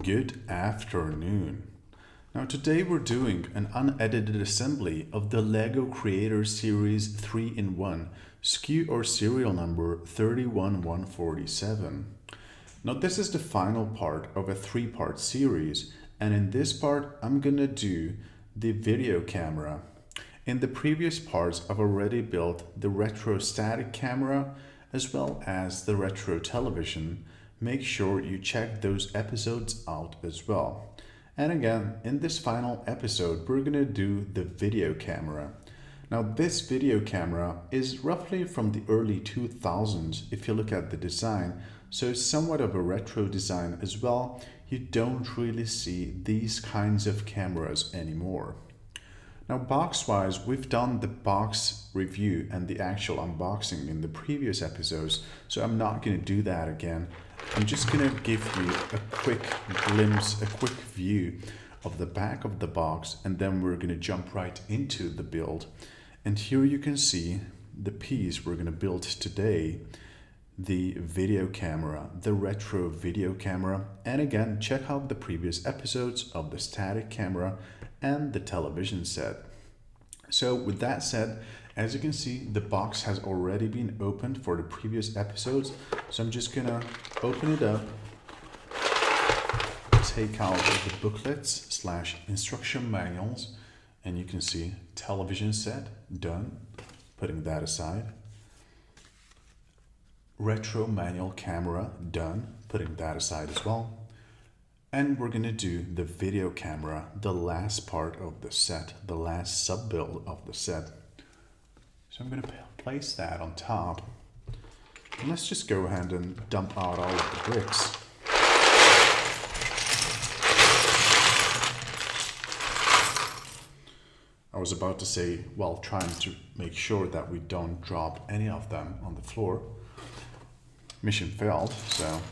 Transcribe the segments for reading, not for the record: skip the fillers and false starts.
Good afternoon. Now today we're doing an unedited assembly of the LEGO Creator Series 3-in-1 SKU or serial number 31147. Now this is the final part of a three-part series, and in this part I'm gonna do the video camera. In the previous parts I've already built the retro static camera as well as the retro television. Make sure you check those episodes out as well. And again, in this final episode, we're gonna do the video camera. Now this video camera is roughly from the early 2000s if you look at the design, so it's somewhat of a retro design as well. You don't really see these kinds of cameras anymore. Now box-wise, we've done the box review and the actual unboxing in the previous episodes, so I'm not going to do that again. I'm just going to give you a quick glimpse, a quick view of the back of the box, and then we're going to jump right into the build. And here you can see the piece we're going to build today, the video camera, the retro video camera. And again, check out the previous episodes of the static camera and the television set. So with that said, as you can see, the box has already been opened for the previous episodes. So I'm just gonna open it up, take out the booklets / instruction manuals, and you can see television set, done, putting that aside. Retro manual camera, done, putting that aside as well. And we're gonna do the video camera, the last part of the set, the last sub-build of the set. So I'm gonna place that on top. And let's just go ahead and dump out all of the bricks. I was about to say, while trying to make sure that we don't drop any of them on the floor. Mission failed, so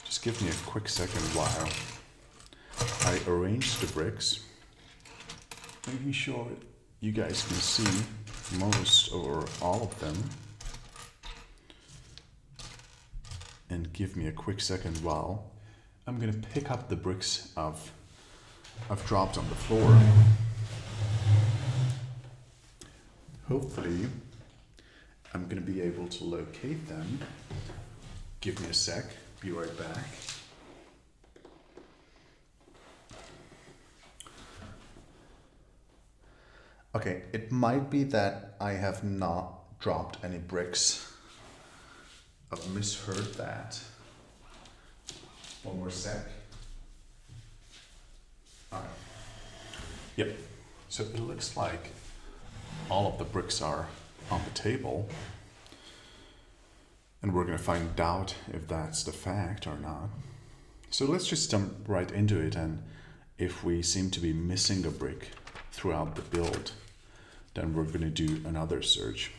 just give me a quick second while I arrange the bricks, making sure you guys can see most or all of them. And give me a quick second while I'm gonna pick up the bricks I've dropped on the floor. Hopefully I'm gonna be able to locate them. Give me a sec, be right back. Okay, it might be that I have not dropped any bricks. I've misheard that. One more sec. Alright. Yep. So it looks like all of the bricks are on the table. And we're going to find out if that's the fact or not. So let's just jump right into it, and if we seem to be missing a brick throughout the build, then we're going to do another search.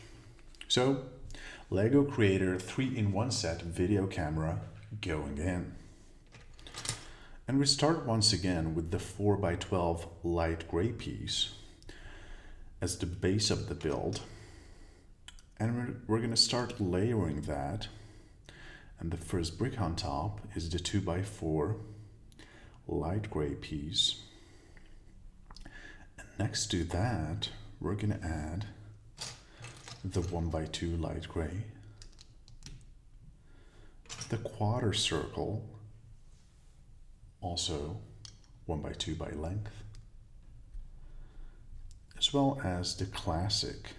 So, LEGO Creator 3-in-1 set video camera going in. And we start once again with the 4x12 light gray piece as the base of the build. And we're going to start layering that. And the first brick on top is the 2x4 light gray piece. And next to that, we're going to add the 1x2 light gray, the quarter circle, also 1x2 by length, as well as the classic,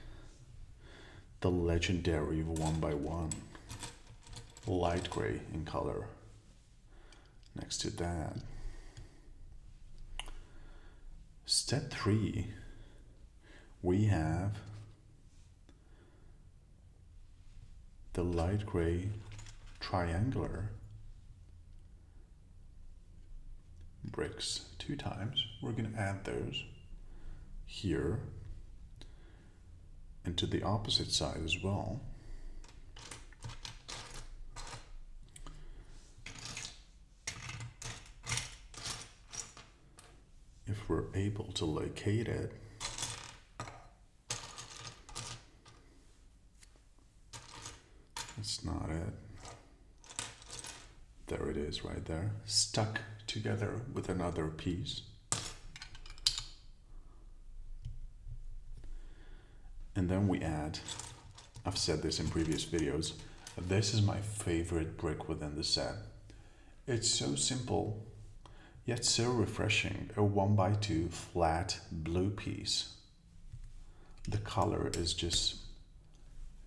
the legendary 1x1 light gray in color. Next to that, step 3, we have the light gray triangular bricks 2 times. We're going to add those here and to the opposite side as well. If we're able to locate it. That's not it. There it is right there, stuck together with another piece. And then we add, I've said this in previous videos, this is my favorite brick within the set. It's so simple, yet so refreshing, a 1x2 flat blue piece. The color is just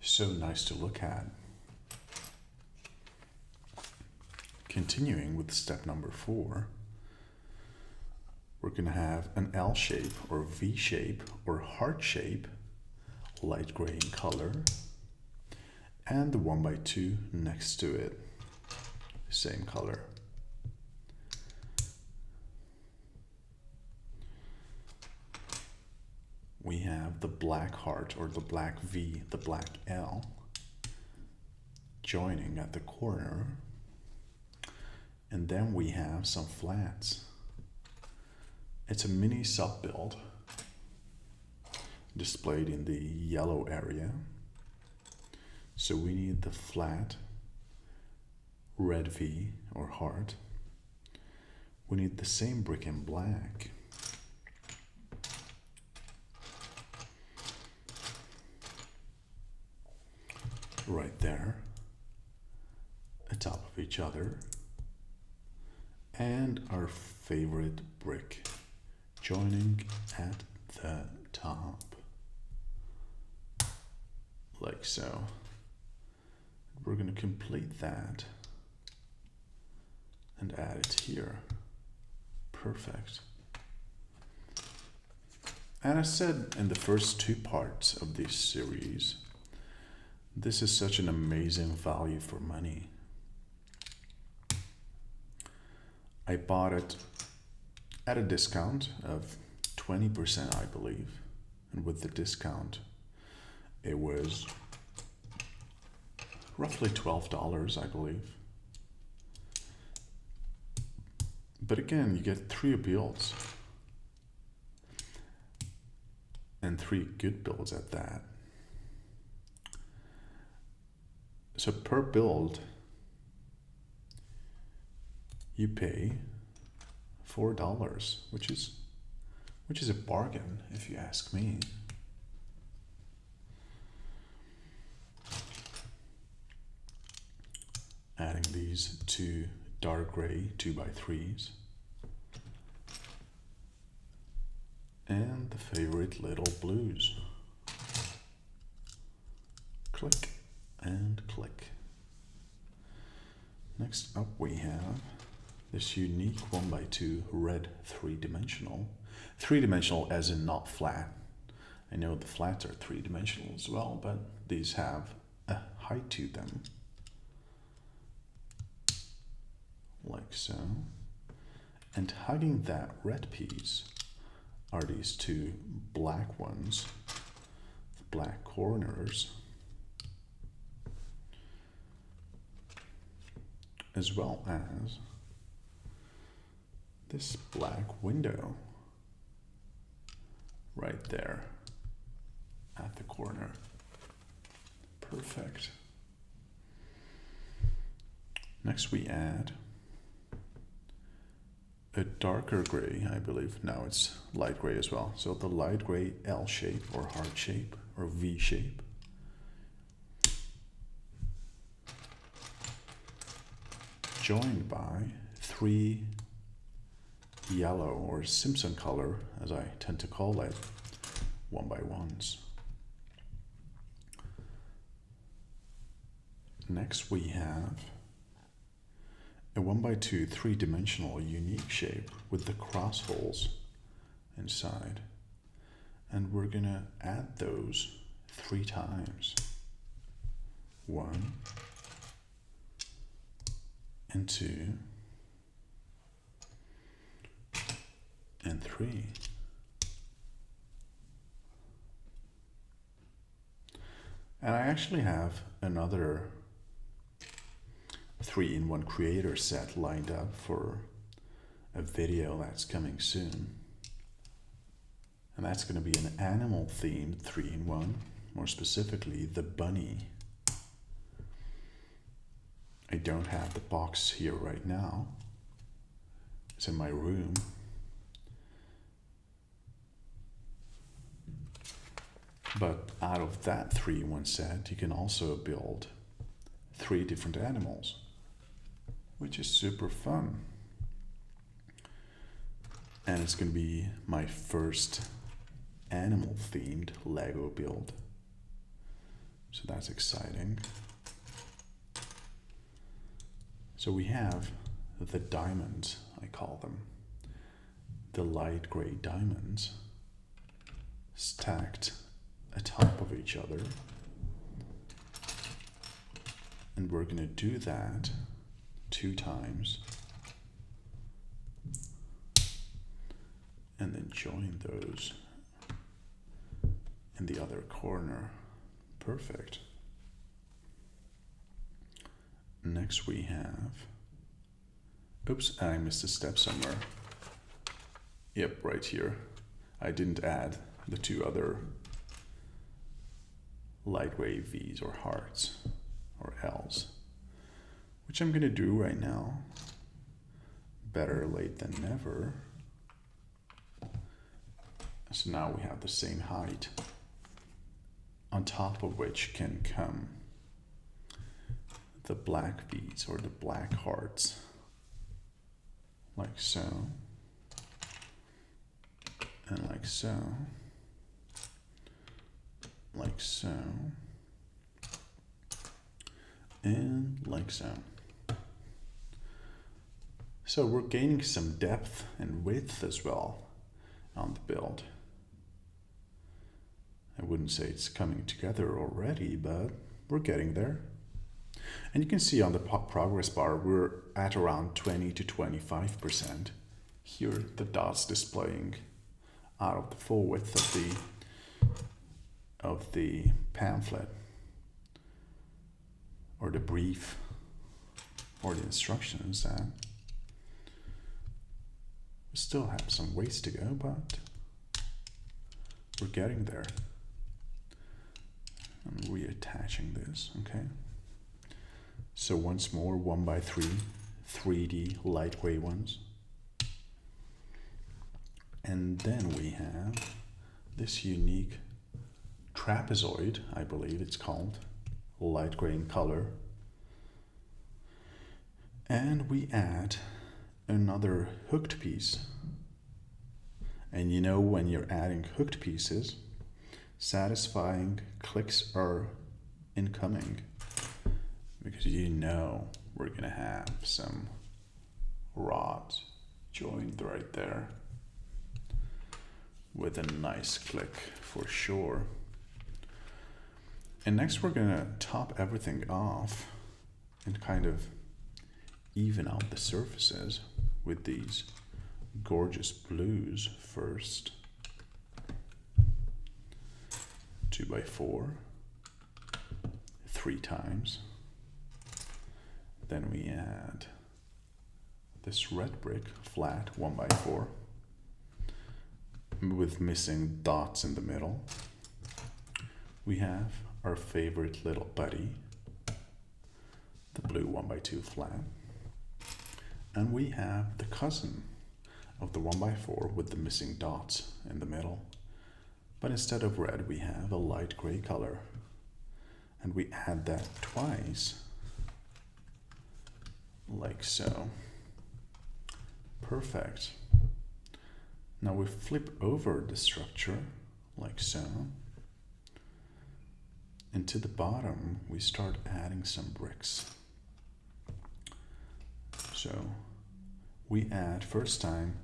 so nice to look at. Continuing with step number 4, we're going to have an L shape or V shape or heart shape, light gray in color, and the 1x2 next to it, same color. We have the black heart or the black V, the black L, joining at the corner. And then we have some flats. It's a mini sub build displayed in the yellow area. So we need the flat red V or heart. We need the same brick in black. Right there, atop of each other, and our favorite brick joining at the top, like so. We're going to complete that and add it here. Perfect. And I said in the first 2 parts of this series, this is such an amazing value for money. I bought it at a discount of 20%, I believe. And with the discount, it was roughly $12, I believe. But again, you get 3 builds. And 3 good builds at that. So per build, you pay $4, which is a bargain if you ask me. Adding these 2 dark gray 2x3s and the favorite little blues. Click and click. Next up we have this unique 1x2 red 3-dimensional. 3-dimensional as in not flat. I know the flats are 3-dimensional as well, but these have a height to them. Like so. And hugging that red piece are these 2 black ones, the black corners, as well as this black window right there at the corner. Perfect. Next we add a darker gray, I believe. Now it's light gray as well. So the light gray L shape or heart shape or V shape. Joined by 3 yellow or Simpson color, as I tend to call it, 1x1s. Next we have a 1x2 3-dimensional unique shape with the cross holes inside. And we're gonna add those 3 times. 1 and 2 and 3. And I actually have another 3-in-1 creator set lined up for a video that's coming soon. And that's going to be an animal themed 3-in-1, more specifically the bunny. I don't have the box here right now, is in my room. But out of that 3-in-1 set, you can also build 3 different animals, which is super fun. And it's going to be my first animal-themed Lego build. So that's exciting. So we have the diamonds, I call them. The light gray diamonds stacked atop of each other. And we're going to do that 2 times. And then join those in the other corner. Perfect. Next we have, oops, I missed a step somewhere. Yep, right here. I didn't add the 2 other light gray V's or hearts or L's, which I'm going to do right now. Better late than never. So now we have the same height, on top of which can come the black V's or the black hearts, like so, and like so, like so, and like so. So we're gaining some depth and width as well on the build. I wouldn't say it's coming together already, but we're getting there. And you can see on the progress bar, we're at around 20 to 25%. Here, the dots displaying out of the full width of the pamphlet, or the brief, or the instructions. That we still have some ways to go, but we're getting there. I'm reattaching this, okay? So once more, 1x3, 3D light gray ones. And then we have this unique trapezoid, I believe it's called, light gray in color. And we add another hooked piece. And you know, when you're adding hooked pieces, satisfying clicks are incoming, because you know we're gonna have some rods joined right there with a nice click for sure. And next we're gonna top everything off and kind of even out the surfaces with these gorgeous blues first. 2x4 3 times. Then we add this red brick, flat 1x4 with missing dots in the middle. We have our favorite little buddy, the blue 1x2 flat. And we have the cousin of the 1x4 with the missing dots in the middle. But instead of red, we have a light gray color. And we add that twice, like so. Perfect. Now we flip over the structure, like so. And to the bottom, we start adding some bricks. So we add first time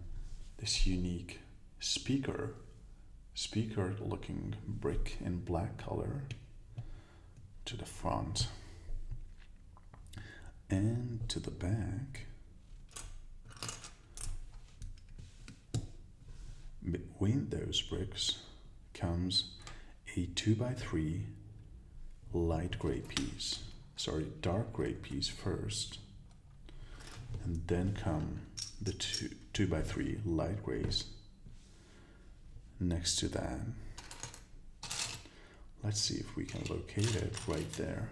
this unique speaker looking brick in black color to the front and to the back. Between those bricks comes a 2x3 light gray piece, dark gray piece first, and then come the 2x3 light grays next to that. Let's see if we can locate it right there.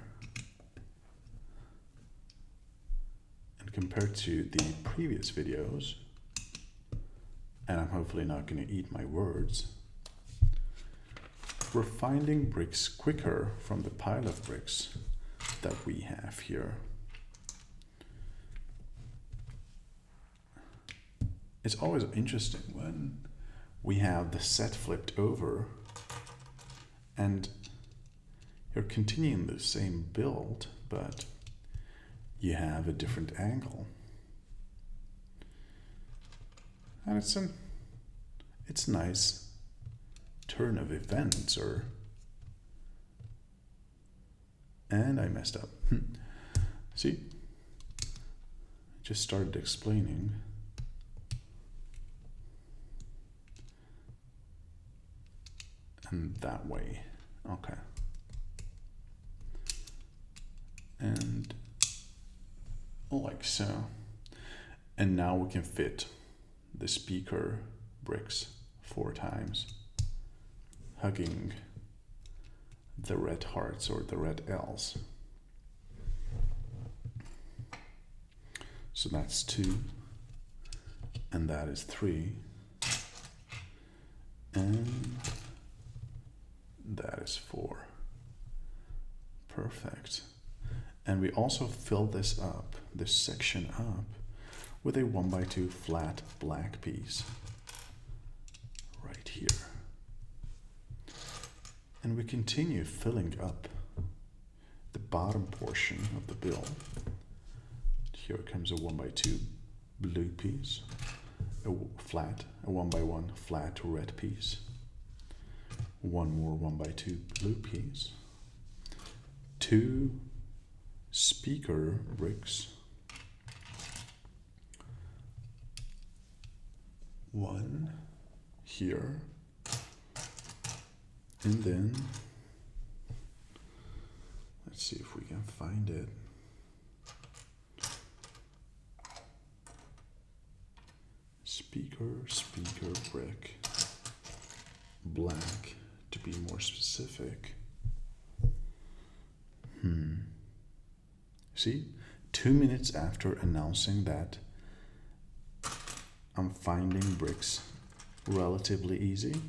And compared to the previous videos, and I'm hopefully not going to eat my words. We're finding bricks quicker from the pile of bricks that we have here. It's always interesting when we have the set flipped over and you're continuing the same build, but you have a different angle. And it's nice turn of events, and I messed up. See? I just started explaining. And that way. Okay. And like so. And now we can fit the speaker bricks 4 times, hugging the red hearts or the red L's. So that's 2, and that is 3, and that is 4. Perfect. And we also fill this up, this section up, with a 1x2 flat black piece right here. And we continue filling up the bottom portion of the build. Here comes a 1x2 blue piece, a 1x1 flat red piece, one more 1x2 blue piece, 2 speaker bricks, 1 here, and then let's see if we can find it. Speaker brick, black to be more specific. See, 2 minutes after announcing that I'm finding bricks relatively easily,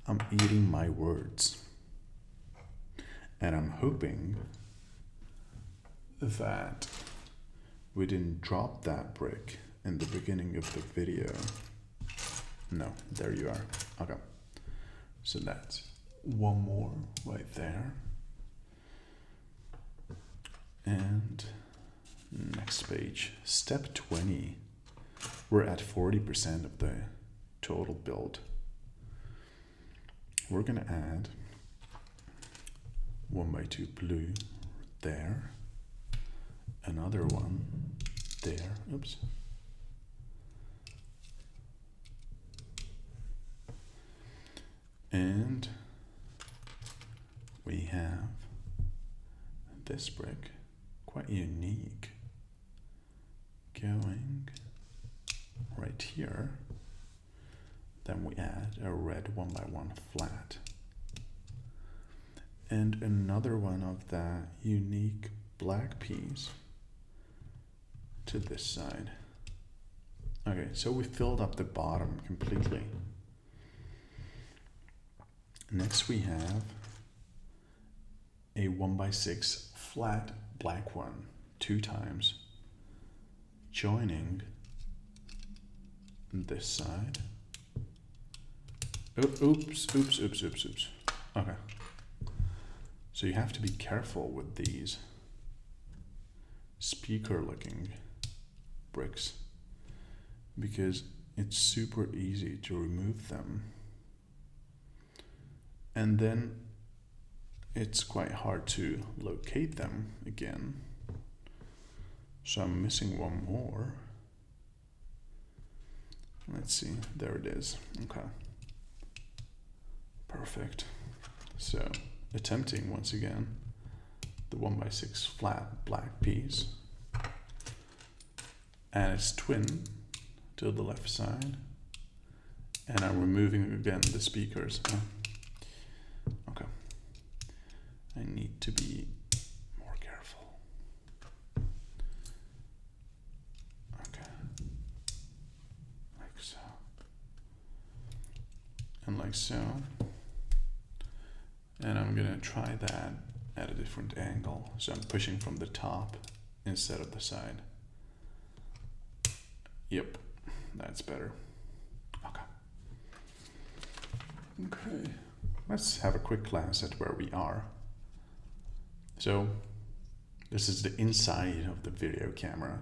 I'm eating my words. And I'm hoping that we didn't drop that brick in the beginning of the video. No, there you are. Okay. So that's 1 more right there. And next page, step 20. We're at 40% of the total build. We're gonna add 1x2 blue there, another one there, oops. And we have this brick, quite unique, going right here. Then we add a red 1x1 flat. And another one of that unique black piece to this side. Okay, so we filled up the bottom completely. Next we have a 1x6 flat black one, 2 times, joining this side. Oops. Okay. So you have to be careful with these speaker looking bricks because it's super easy to remove them. And then it's quite hard to locate them again. So I'm missing one more. Let's see, there it is. Okay. Perfect. So attempting once again the 1x6 flat black piece and its twin to the left side, and I'm removing again the speakers. Okay, I need to be more careful. like so. And I'm gonna try that at a different angle. So I'm pushing from the top instead of the side. Yep, that's better. Okay. Okay, let's have a quick glance at where we are. So this is the inside of the video camera.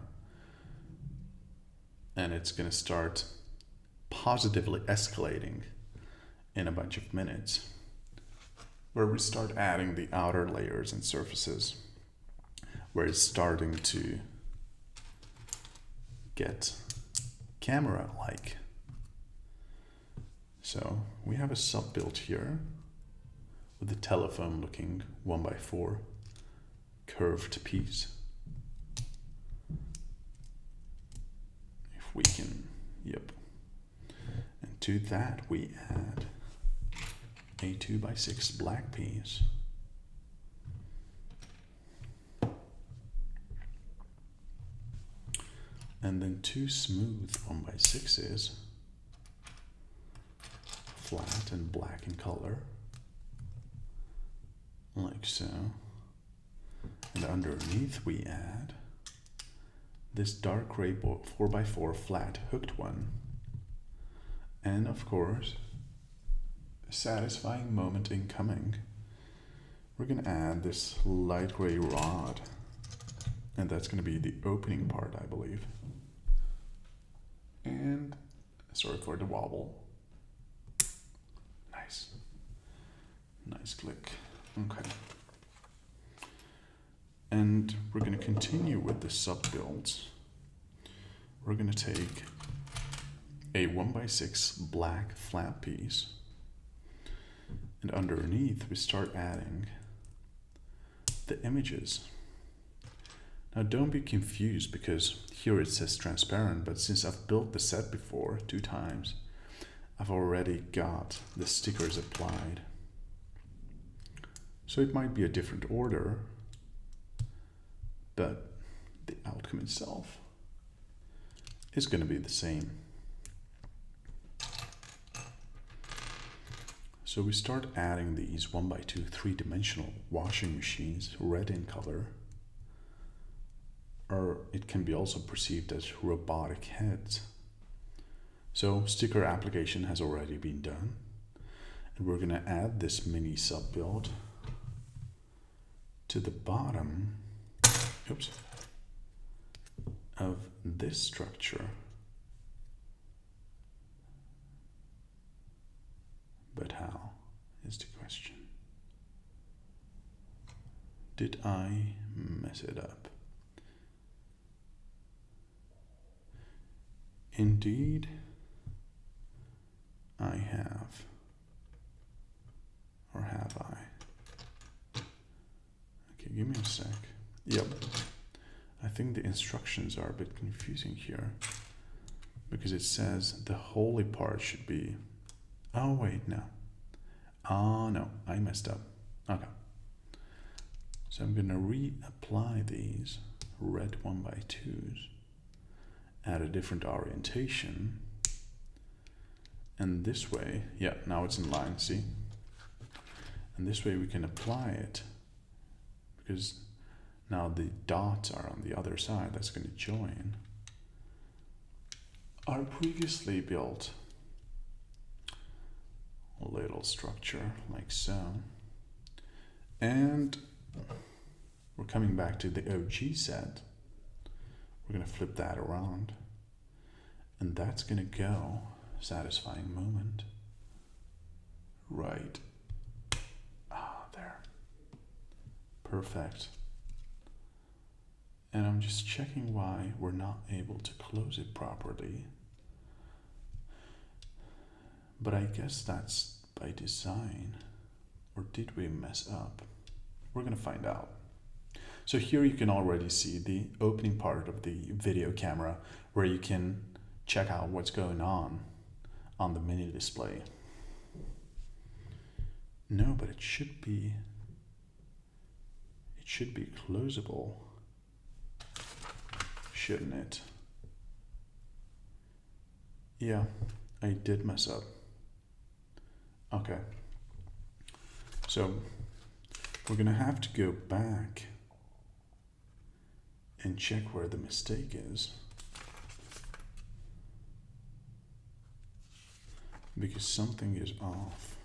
And it's gonna start positively escalating in a bunch of minutes, where we start adding the outer layers and surfaces, where it's starting to get camera-like. So we have a sub-build here with the telephone looking 1x4 curved piece. If we can, yep. And to that we add a 2x6 black piece. And then two smooth 1x6s, flat and black in color, like so. And underneath we add this dark gray 4x4 flat hooked one. And of course, a satisfying moment incoming. We're gonna add this light gray rod, and that's gonna be the opening part, I believe. And sorry for the wobble. Nice. Nice click. Okay. And we're gonna continue with the sub builds. We're gonna take a 1x6 black flat piece, and underneath we start adding the images. Now don't be confused, because here it says transparent, but since I've built the set before 2 times, I've already got the stickers applied. So it might be a different order, but the outcome itself is going to be the same. So we start adding these 1x2 3-dimensional washing machines, red in color, or it can be also perceived as robotic heads. So sticker application has already been done, and we're going to add this mini sub build to the bottom, oops, of this structure. But how is the question? Did I mess it up? Indeed, I have. Or have I? Okay, give me a sec. Yep. I think the instructions are a bit confusing here, because it says the holy part should be... Oh, wait, no. Oh, no, I messed up. Okay. So I'm going to reapply these red 1x2s, add a different orientation, and this way, yeah, now it's in line, see? And this way we can apply it, because now the dots are on the other side. That's going to join our previously built little structure, like so. And we're coming back to the OG set. We're going to flip that around, and that's going to go satisfying moment right there. Perfect. And I'm just checking why we're not able to close it properly, but I guess that's by design. Or did we mess up? We're gonna find out. So here you can already see the opening part of the video camera, where you can check out what's going on the mini display. No, but it should be closable, shouldn't it? Yeah, I did mess up. Okay. So we're gonna have to go back and check where the mistake is. Because something is off.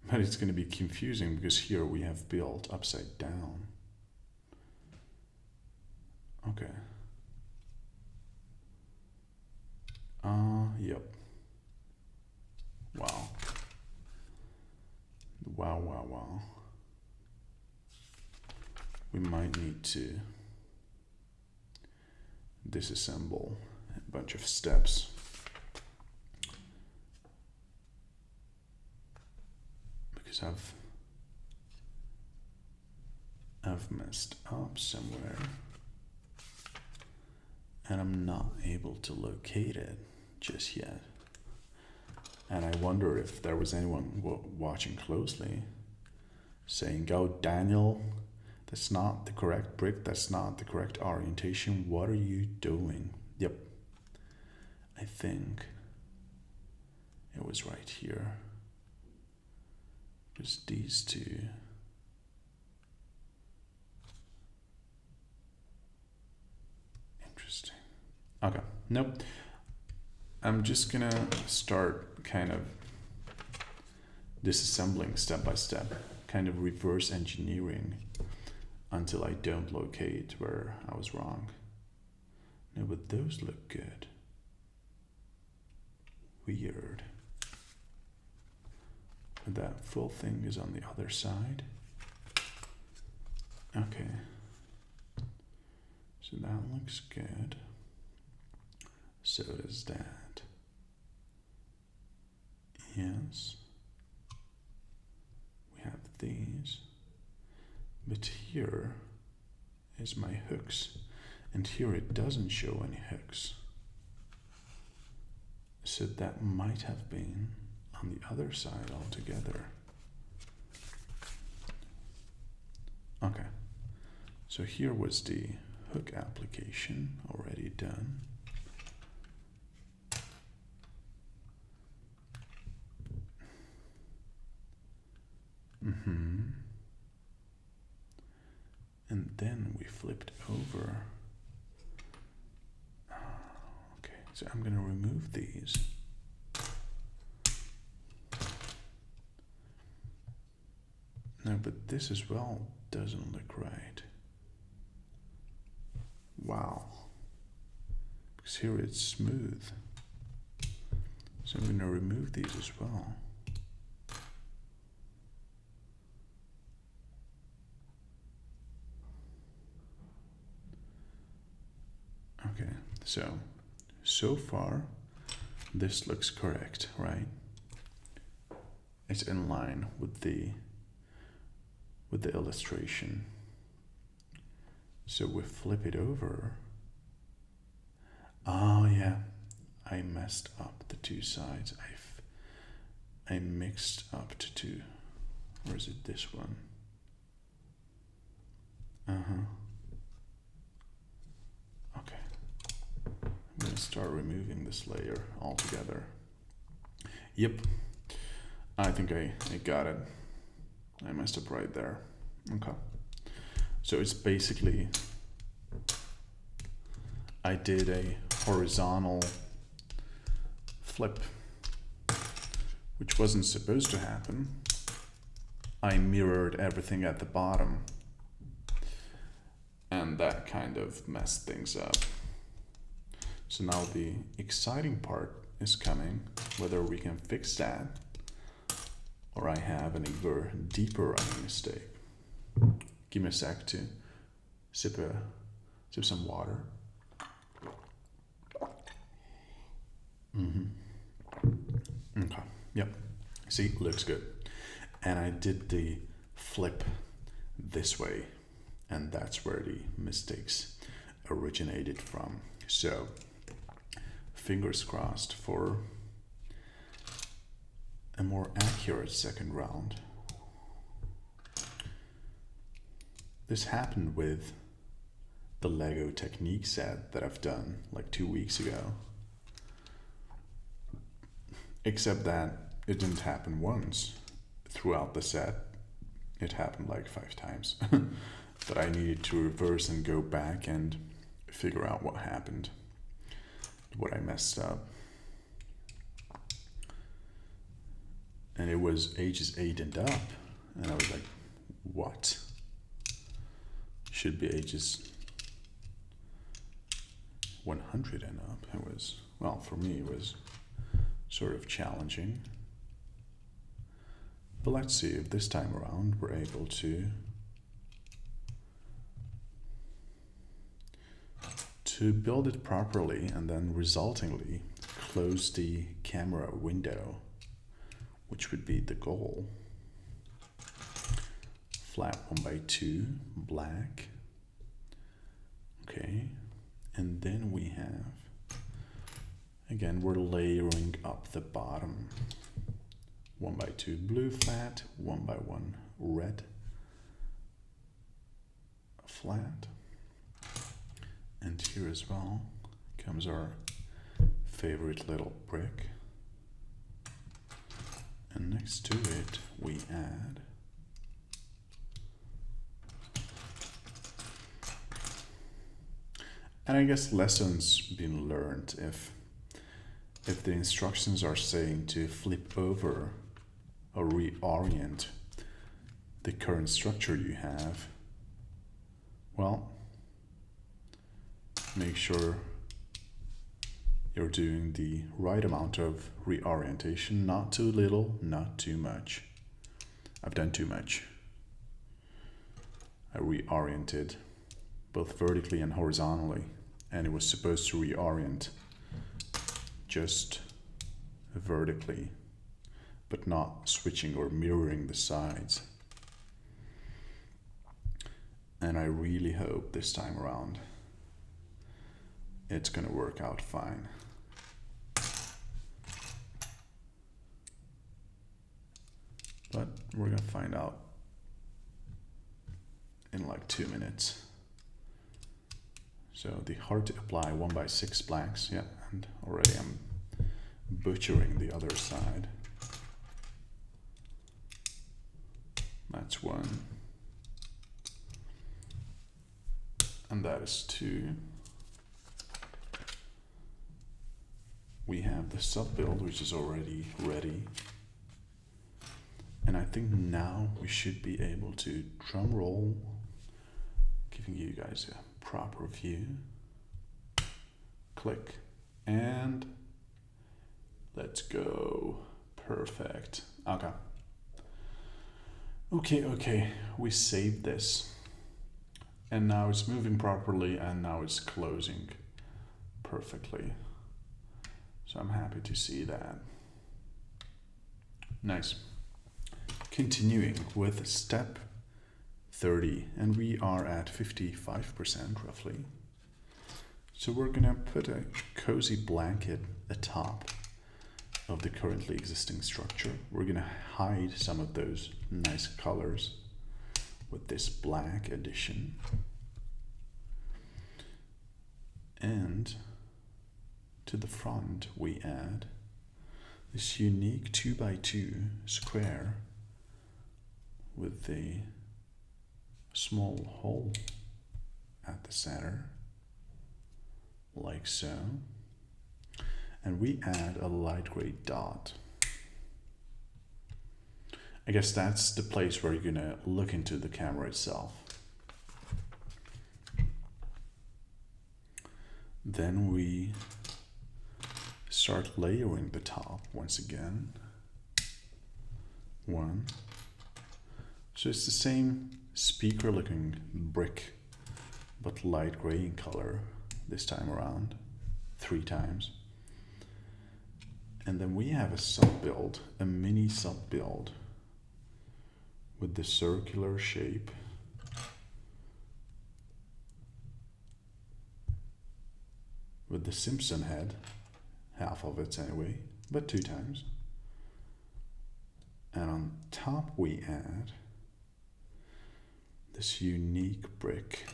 But it's gonna be confusing because here we have built upside down. Okay. Yep. Wow. Wow. We might need to disassemble a bunch of steps. Because I've messed up somewhere. And I'm not able to locate it just yet. And I wonder if there was anyone watching closely saying, "Go, Daniel, that's not the correct brick, that's not the correct orientation, what are you doing?" Yep, I think it was right here. Just these two. Interesting. Okay, nope. I'm just gonna start kind of disassembling step by step, kind of reverse engineering until I don't locate where I was wrong. No, but those look good. Weird. That full thing is on the other side. Okay. So that looks good. So does that. Yes. We have these. But here is my hooks. And here it doesn't show any hooks. So that might have been on the other side altogether. Okay. So here was the hook application already done. And then we flipped over. Okay, so I'm gonna remove these. No, but this as well doesn't look right. Wow. Because here it's smooth. So I'm gonna remove these as well. Okay, so far, this looks correct, right? It's in line with the illustration. So we flip it over. Oh yeah, I messed up the two sides. I mixed up the two. Or is it this one? Okay. I'm gonna start removing this layer altogether. Yep. I think I got it. I messed up right there. Okay. So it's basically, I did a horizontal flip, which wasn't supposed to happen. I mirrored everything at the bottom, and that kind of messed things up. So now the exciting part is coming, whether we can fix that or I have an even deeper running mistake. Give me a sec to sip some water. Okay, yep. See, looks good. And I did the flip this way, and that's where the mistakes originated from. So, fingers crossed for a more accurate second round. This happened with the Lego technique set that I've done like 2 weeks ago. Except that it didn't happen once throughout the set. It happened like 5 times. But I needed to reverse and go back and figure out what happened, what I messed up. And it was ages 8 and up. And I was like, what? Should be ages 100 and up. It was, well, for me, it was sort of challenging. But let's see if this time around we're able to build it properly and then resultingly close the camera window, which would be the goal. Flat 1x2, black. Okay, and then we have, again, we're layering up the bottom. 1x2 blue flat, 1x1 red flat. And here as well comes our favorite little brick. And next to it we add and I guess lessons been learned. If the instructions are saying to flip over or reorient the current structure you have, well, make sure you're doing the right amount of reorientation, not too little, not too much. I've done too much. I reoriented both vertically and horizontally, and it was supposed to reorient just vertically, but not switching or mirroring the sides. And I really hope this time around it's gonna work out fine. But we're gonna find out in like 2 minutes. So the hard to apply 1x6 blanks, yeah, and already I'm butchering the other side. That's 1. And that is 2. We have the sub build, which is already ready. And I think now we should be able to drum roll, giving you guys a proper view. Click, and let's go. Perfect. Okay, we saved this. And now it's moving properly, and now it's closing perfectly. So I'm happy to see that. Nice. Continuing with step 30, and we are at 55% roughly. So we're gonna put a cozy blanket atop of the currently existing structure. We're gonna hide some of those nice colors with this black addition. And to the front we add this unique 2x2 square with a small hole at the center, like so. And we add a light gray dot. I guess that's the place where you're gonna look into the camera itself. Then we start layering the top once again. 1. So it's the same speaker looking brick, but light gray in color this time around, 3 times. And then we have a sub build, a mini sub build with the circular shape. With the Simpson head, half of it anyway, but 2 times. And on top we add this unique brick.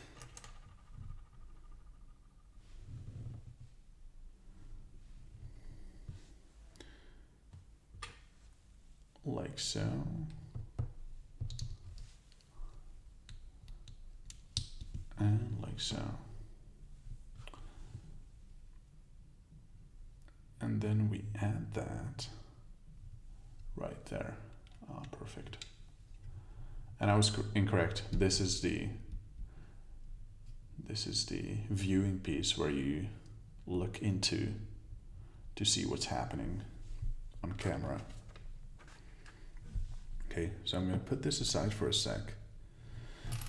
like so. And like so. And then we add that right there. Ah, perfect. And I was incorrect. This is the viewing piece where you look into to see what's happening on camera. Okay, so I'm going to put this aside for a sec,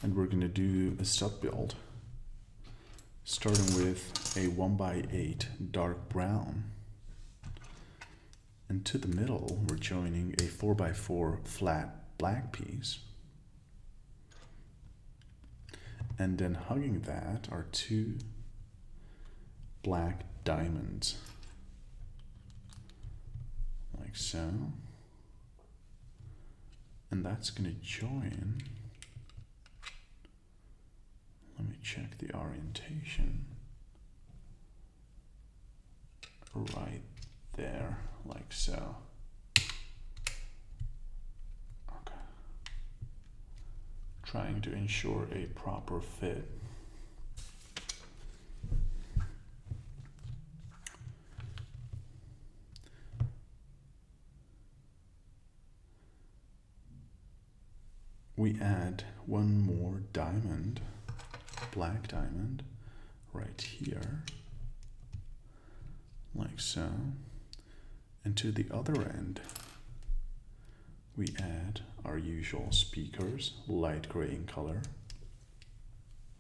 and we're going to do a sub build, starting with a 1x8 dark brown, and to the middle we're joining a 4x4 flat black piece, and then hugging that are two black diamonds, like so. And that's going to join. Let me check the orientation. Right there, like so. Okay. Trying to ensure a proper fit. We add one more diamond, black diamond, right here, like so. And to the other end, we add our usual speakers, light gray in color,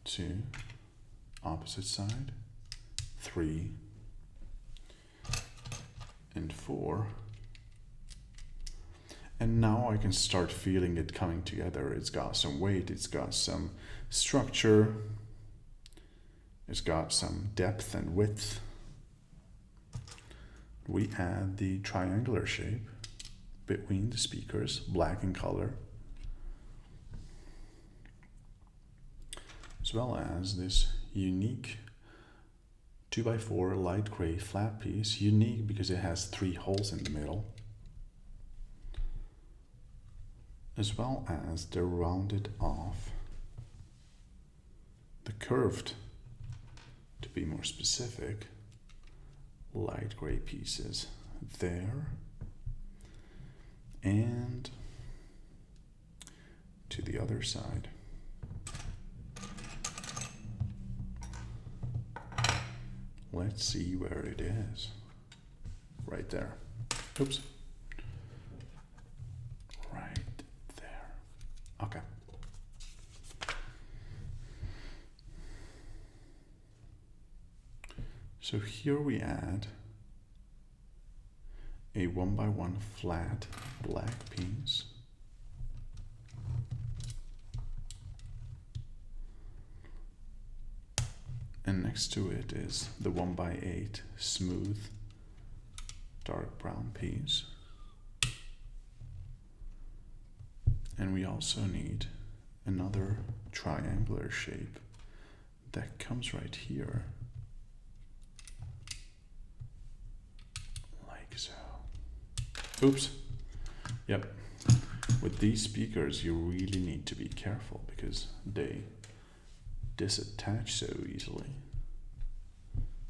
2, opposite side, 3, and 4. And now I can start feeling it coming together. It's got some weight, it's got some structure, it's got some depth and width. We add the triangular shape between the speakers, black in color, as well as this unique 2x4 light gray flat piece, unique because it has 3 holes in the middle, as well as the rounded off, the curved, to be more specific, light gray pieces there, and to the other side. Let's see where it is. Right there. Oops. Right there. Okay. So here we add a 1x1 flat black piece. And next to it is the 1x8 smooth dark brown piece. And we also need another triangular shape that comes right here, like so. Oops. Yep. With these speakers, you really need to be careful because they disattach so easily.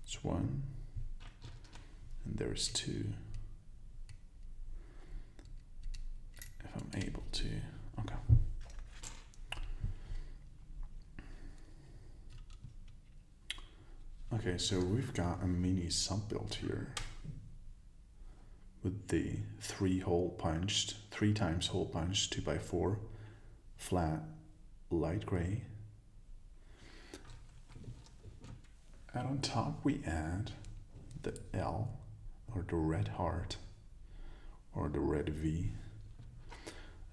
It's 1, and there's 2. If I'm able to, okay. Okay, so we've got a mini sub build here with the 3 times hole punched 2x4 flat light gray. And on top we add the L, or the red heart, or the red V,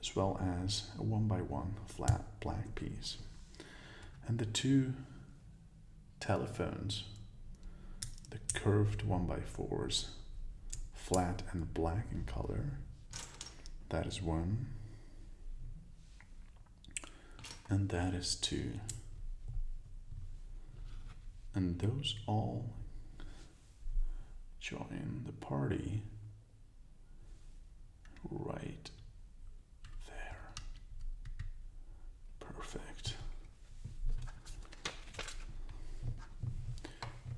as well as a 1x1 flat black piece. And the 2 telephones, the curved 1x4s, flat and black in color, that is 1, and that is 2. And those all join the party right Perfect.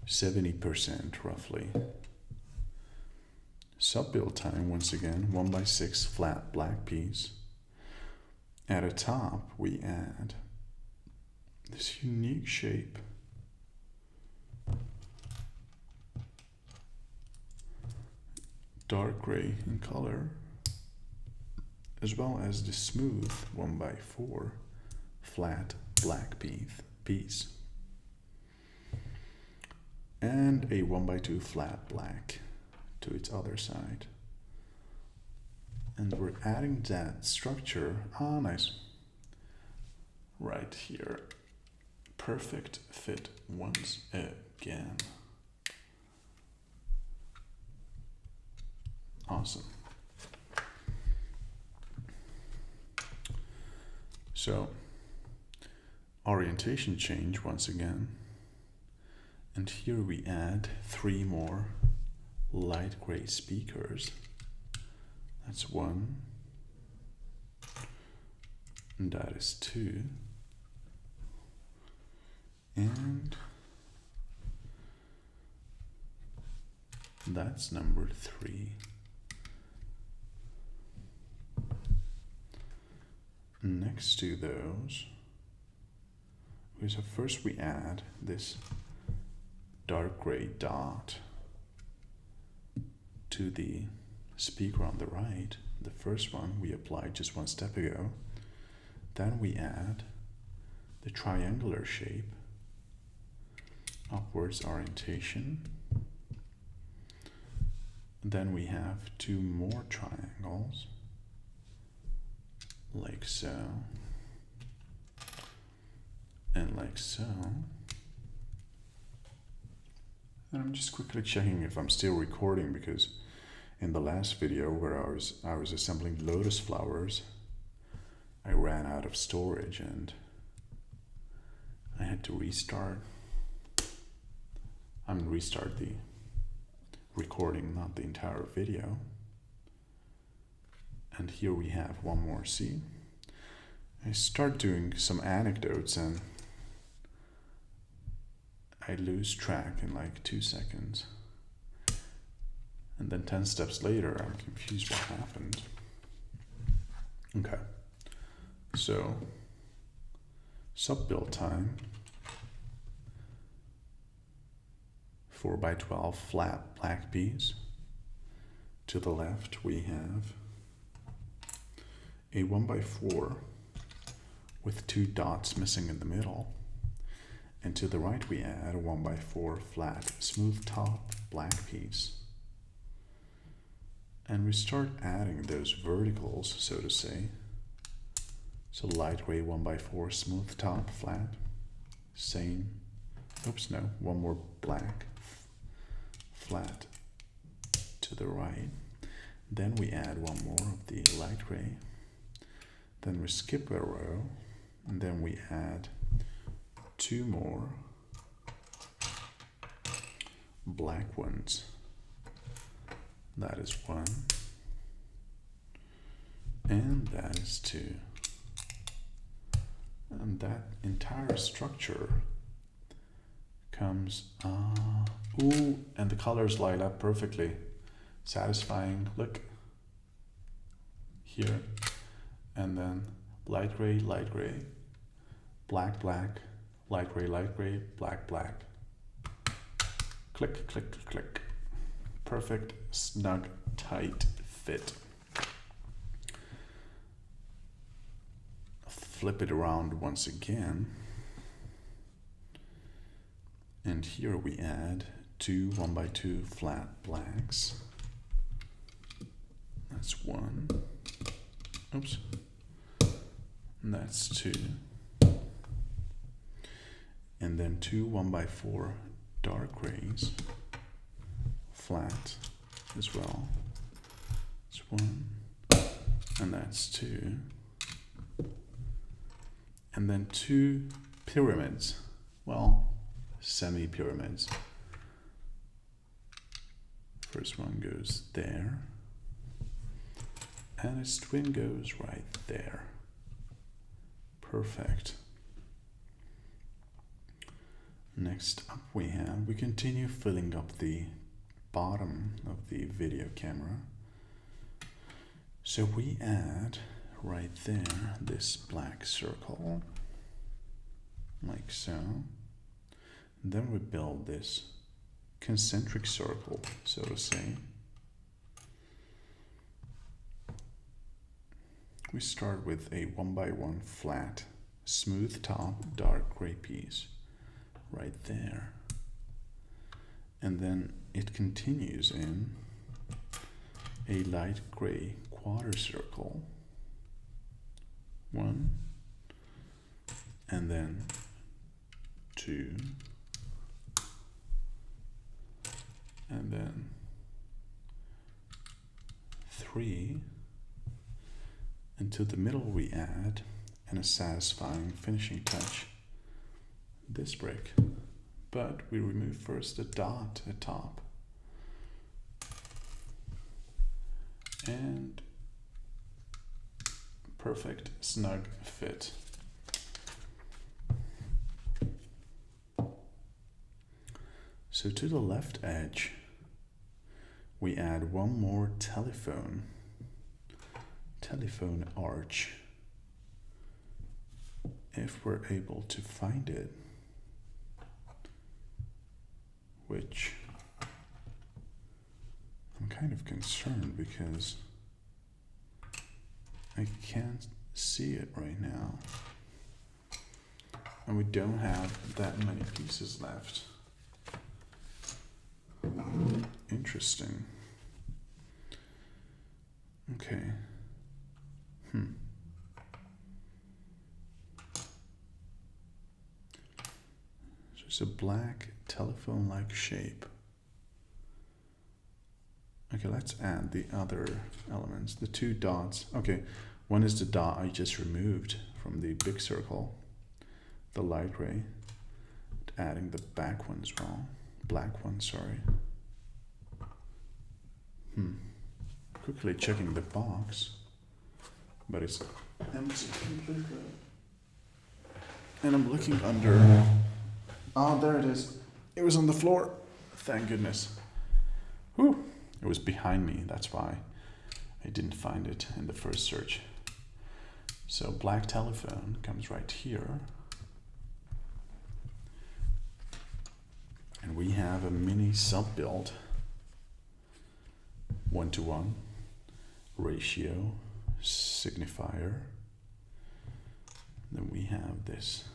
70% roughly. Sub-build time, once again, 1x6 flat black piece. At the top, we add this unique shape. Dark gray in color, as well as the smooth 1x4 flat black piece. And a 1x2 flat black to its other side. And we're adding that structure, nice, right here. Perfect fit once again. Awesome. So, orientation change once again. And here we add 3 more light gray speakers. That's 1. And that is 2. And that's number 3. Next to those, so first we add this dark gray dot to the speaker on the right. The first one we applied just one step ago. Then we add the triangular shape, upwards orientation. Then we have 2 more triangles, like so, and like so. And I'm just quickly checking if I'm still recording, because in the last video where I was assembling lotus flowers, I ran out of storage and I had to restart. Restart the recording, not the entire video. And here we have one more. See, I start doing some anecdotes and I lose track in like 2 seconds. And then 10 steps later, I'm confused what happened. Okay, so sub-build time, 4x12 flat black piece. To the left, we have a 1x4 with 2 dots missing in the middle. And to the right, we add a 1x4 flat, smooth top black piece. And we start adding those verticals, so to say. So light gray 1x4, smooth top, flat. Same. Oops, no. One more black, flat to the right. Then we add one more of the light gray. Then we skip a row, and then we add 2 more black ones. That is 1, and that is 2. And that entire structure comes, ooh, and the colors light up perfectly. Satisfying, look, here, and then light gray, black, black, light gray, black, black. Click, click, click. Perfect, snug, tight fit. Flip it around once again. And here we add 2 1x2 flat blacks. That's 1. Oops. And that's 2. And then 2 1x4 dark grays. Flat as well. That's 1. And that's 2. And then 2 pyramids. Well, semi-pyramids. First one goes there. And its twin goes right there. Perfect. Next up we continue filling up the bottom of the video camera. So we add right there this black circle, like so. Then we build this concentric circle, so to say. We start with a 1x1 flat, smooth top, dark gray piece right there. And then it continues in a light gray quarter circle. 1, and then 2, and then 3, and to the middle we add, and a satisfying finishing touch, this brick. But we remove first the dot at top. And perfect snug fit. So to the left edge, we add one more telephone arch, if we're able to find it, which I'm kind of concerned because I can't see it right now, and we don't have that many pieces left. Interesting. Okay. So it's a black telephone-like shape. Okay, let's add the other elements, the 2 dots. Okay, one is the dot I just removed from the big circle, the light gray. Adding the back one as well, black one, sorry. Quickly checking the box, but it's empty completely. And I'm looking under. Oh, there it is. It was on the floor. Thank goodness. Whew. It was behind me, that's why I didn't find it in the first search. So black telephone comes right here. And we have a mini sub-build, 1:1 ratio signifier. Then we have this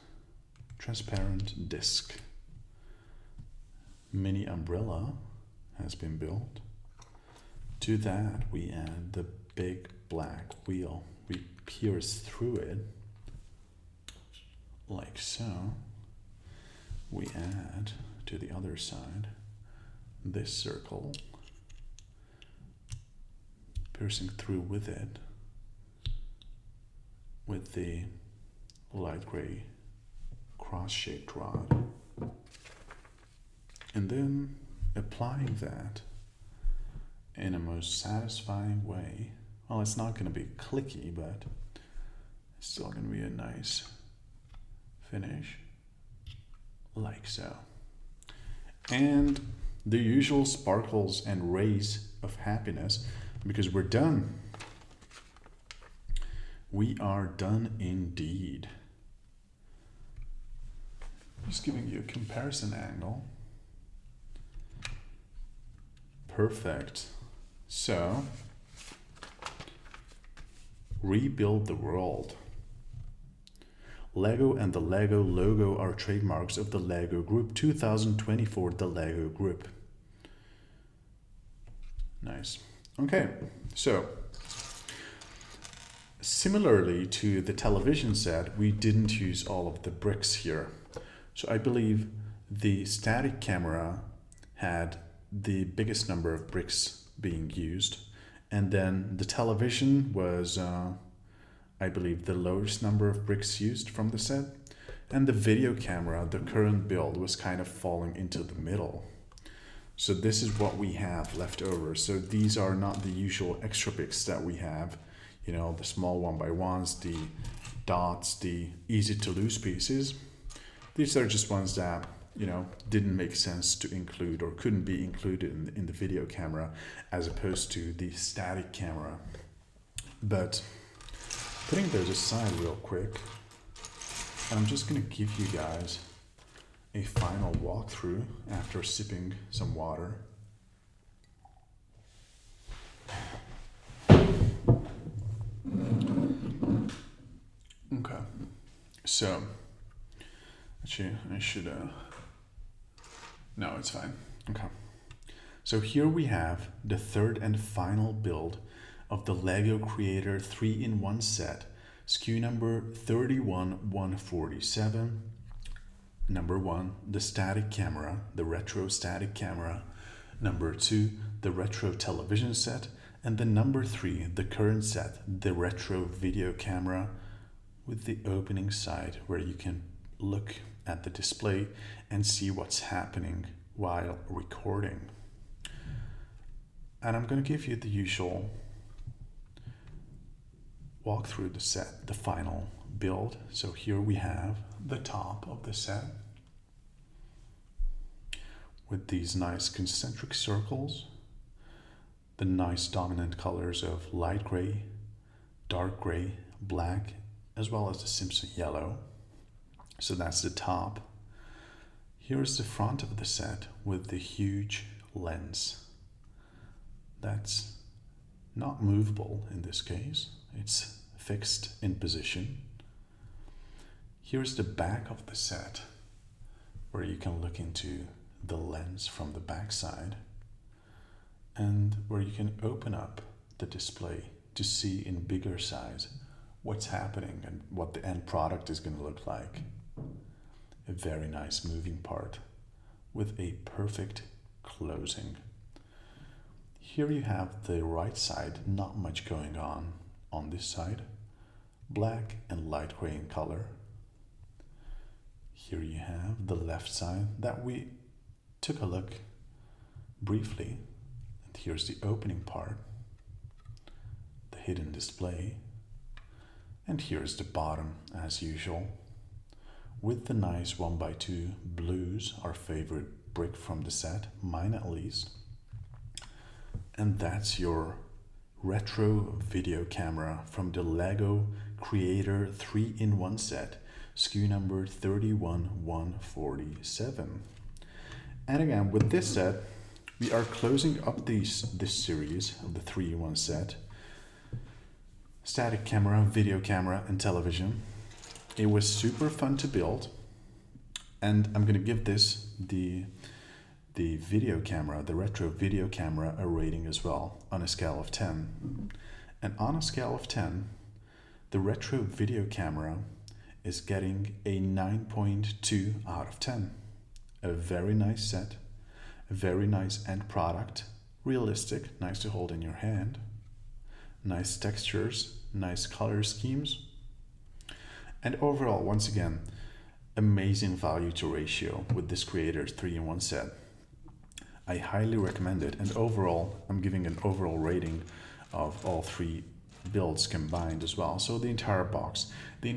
transparent disc. Mini umbrella has been built. To that we add the big black wheel. We pierce through it like so. We add to the other side this circle, piercing through with it with the light gray cross-shaped rod, and then applying that in a most satisfying way. Well, it's not going to be clicky, but it's still going to be a nice finish, like so. And the usual sparkles and rays of happiness, because we're done. We are done indeed. Just giving you a comparison angle. Perfect. So, rebuild the world. Lego and the Lego logo are trademarks of the Lego Group 2024, the Lego Group. Nice. Okay, so similarly to the television set, we didn't use all of the bricks here. So I believe the static camera had the biggest number of bricks being used, and then the television was I believe the lowest number of bricks used from the set, and the video camera, the current build, was kind of falling into the middle. So this is what we have left over. So these are not the usual extra bricks that we have, you know, the small 1x1s, the dots, the easy to lose pieces. These are just ones that didn't make sense to include or couldn't be included in the video camera as opposed to the static camera. But putting those aside real quick, and I'm just going to give you guys a final walkthrough after sipping some water. Okay, so actually I should no, it's fine. Okay, so here we have the third and final build of the LEGO Creator 3-in-1 set, SKU number 31147. Number 1, the static camera, the retro static camera. Number 2, the retro television set. And the number 3, the current set, the retro video camera with the opening side where you can look at the display and see what's happening while recording. And I'm going to give you the usual walk through the set, the final build. So here we have the top of the set with these nice concentric circles, the nice dominant colors of light gray, dark gray, black, as well as the Simpson yellow. So that's the top. Here's the front of the set with the huge lens. That's not movable in this case. It's fixed in position. Here's the back of the set where you can look into the lens from the back side and where you can open up the display to see in bigger size what's happening and what the end product is going to look like. A very nice moving part with a perfect closing. Here you have the right side, not much going on this side, black and light gray in color. Here you have the left side that we took a look briefly. And here's the opening part, the hidden display. And here's the bottom as usual, with the nice 1x2 blues, our favorite brick from the set, mine at least. And that's your retro video camera from the LEGO Creator 3-in-1 set, SKU number 31147. And again, with this set, we are closing up this series of the 3-in-1 set. Static camera, video camera, and television. It was super fun to build. And I'm going to give this, the video camera, the retro video camera, a rating as well on a scale of 10. And on a scale of 10, the retro video camera is getting a 9.2 out of 10. A very nice set, a very nice end product, realistic, nice to hold in your hand, nice textures, nice color schemes, and overall, once again, amazing value to ratio with this Creator's 3-in-1 set. I highly recommend it, and overall, I'm giving an overall rating of all three builds combined as well. So the entire box, the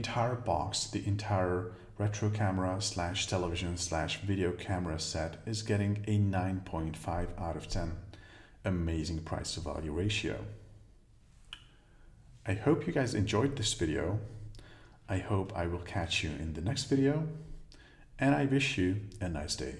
entire retro camera / television / video camera set is getting a 9.5 out of 10. Amazing price to value ratio. I hope you guys enjoyed this video. I hope I will catch you in the next video, and I wish you a nice day.